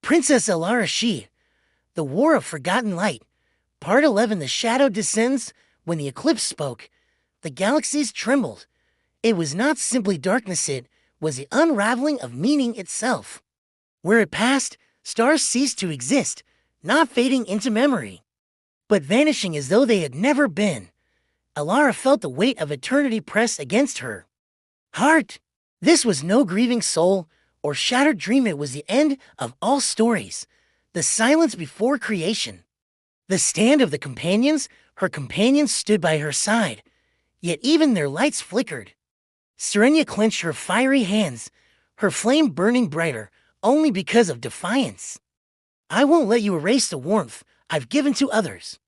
Princess Elara, The War of Forgotten Light. Part 11. The shadow descends. When the eclipse spoke, the galaxies trembled. It was not simply darkness, it was the unraveling of meaning itself. Where it passed, stars ceased to exist, not fading into memory, but vanishing as though they had never been. Elara felt the weight of eternity press against her heart. This was no grieving soul or shattered dream, it was the end of all stories, the silence before creation. The stand of the companions, her companions stood by her side, yet even their lights flickered. Serenia clenched her fiery hands, her flame burning brighter only because of defiance. I won't let you erase the warmth I've given to others.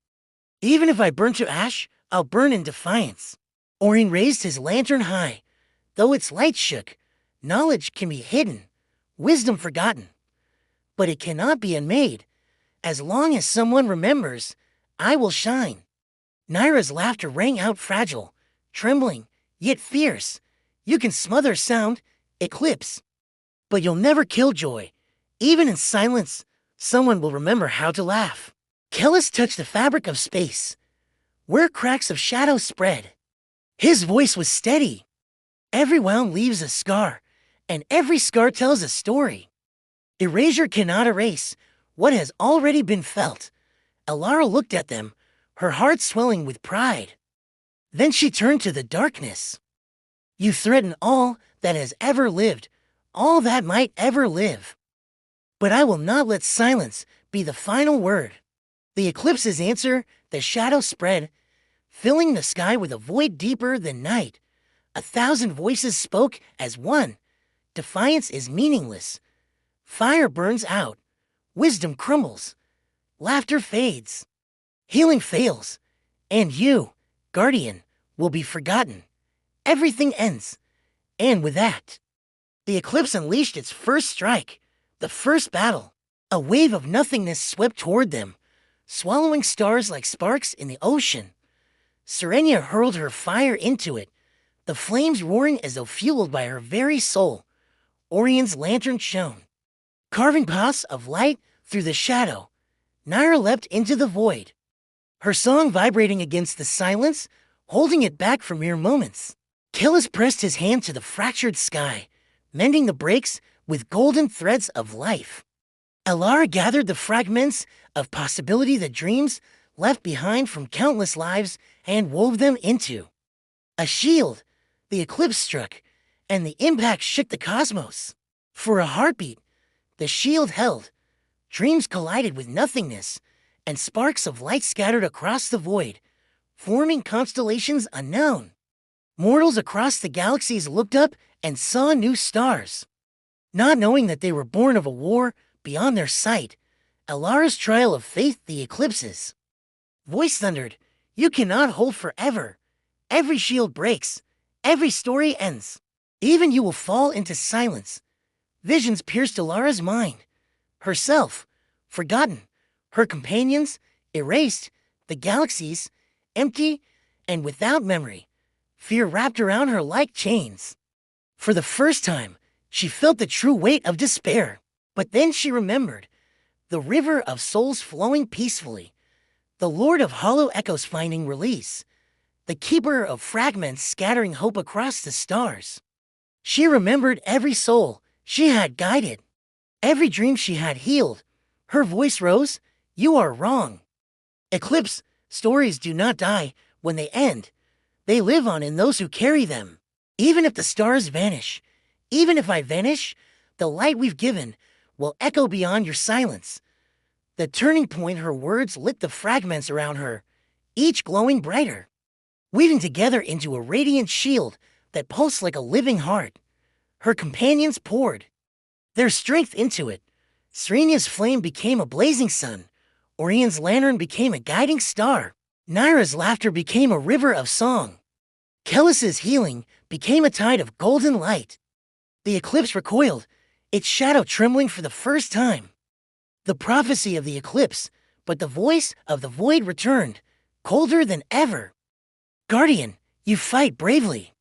Even if I burn to ash, I'll burn in defiance. Orion raised his lantern high. Though its light shook, knowledge can be hidden, wisdom forgotten. But it cannot be unmade. As long as someone remembers, I will shine. Naira's laughter rang out fragile, trembling, yet fierce. You can smother sound, eclipse, but you'll never kill joy. Even in silence, someone will remember how to laugh. Kellis touched the fabric of space, where cracks of shadow spread. His voice was steady. Every wound leaves a scar, and every scar tells a story. Erasure cannot erase what has already been felt. Elara looked at them, her heart swelling with pride. Then she turned to the darkness. You threaten all that has ever lived, all that might ever live. But I will not let silence be the final word. The eclipse's answer, the shadow spread, filling the sky with a void deeper than night. 1,000 voices spoke as one. Defiance is meaningless. Fire burns out. Wisdom crumbles. Laughter fades. Healing fails. And you, guardian, will be forgotten. Everything ends. And with that, the eclipse unleashed its first strike, the first battle. A wave of nothingness swept toward them, swallowing stars like sparks in the ocean. Serenia hurled her fire into it, the flames roaring as though fueled by her very soul. Orion's lantern shone, carving paths of light through the shadow. Naira leapt into the void, her song vibrating against the silence, holding it back for mere moments. Kellis pressed his hand to the fractured sky, mending the breaks with golden threads of life. Elara gathered the fragments of possibility, the dreams left behind from countless lives, and wove them into a shield. The eclipse struck, and the impact shook the cosmos. For a heartbeat, the shield held. Dreams collided with nothingness, and sparks of light scattered across the void, forming constellations unknown. Mortals across the galaxies looked up and saw new stars. Not knowing that they were born of a war beyond their sight, Elara's trial of faith, the eclipses. Voice thundered, you cannot hold forever. Every shield breaks. Every story ends. Even you will fall into silence. Visions pierced Elara's mind. Herself, forgotten. Her companions, erased. The galaxies, empty and without memory. Fear wrapped around her like chains. For the first time, she felt the true weight of despair. But then she remembered. The river of souls flowing peacefully. The Lord of hollow echoes finding release. The keeper of fragments scattering hope across the stars. She remembered every soul she had guided, every dream she had healed. Her voice rose, you are wrong. Eclipse, stories do not die when they end. They live on in those who carry them. Even if the stars vanish, even if I vanish, the light we've given will echo beyond your silence. The turning point, her words lit the fragments around her, each glowing brighter, weaving together into a radiant shield that pulsed like a living heart. Her companions poured their strength into it. Serenia's flame became a blazing sun. Orion's lantern became a guiding star. Naira's laughter became a river of song. Kellis's healing became a tide of golden light. The eclipse recoiled, its shadow trembling for the first time. The prophecy of the eclipse, but the voice of the void returned, colder than ever. Guardian, you fight bravely.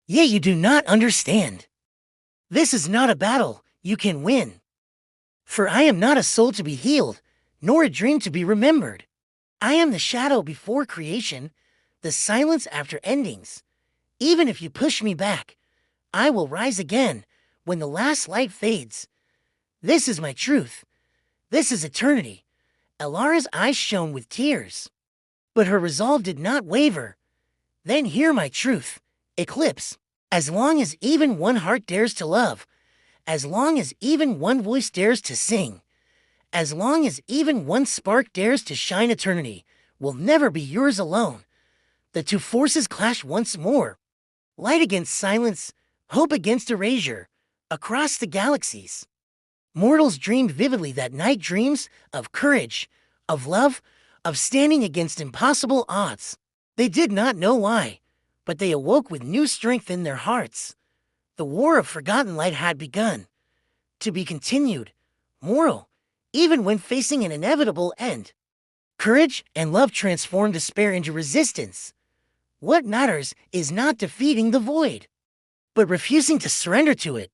Yet you do not understand. This is not a battle you can win. For I am not a soul to be healed, nor a dream to be remembered. I am the shadow before creation, the silence after endings. Even if you push me back, I will rise again when the last light fades. This is my truth. This is eternity. Elara's eyes shone with tears, but her resolve did not waver. Then hear my truth. Eclipse. As long as even one heart dares to love, as long as even one voice dares to sing, as long as even one spark dares to shine, eternity will never be yours alone. The two forces clash once more. Light against silence, hope against erasure, across the galaxies. Mortals dreamed vividly that night, dreams of courage, of love, of standing against impossible odds. They did not know why, but they awoke with new strength in their hearts. The war of forgotten light had begun, to be continued, moral, even when facing an inevitable end. Courage and love transform despair into resistance. What matters is not defeating the void, but refusing to surrender to it.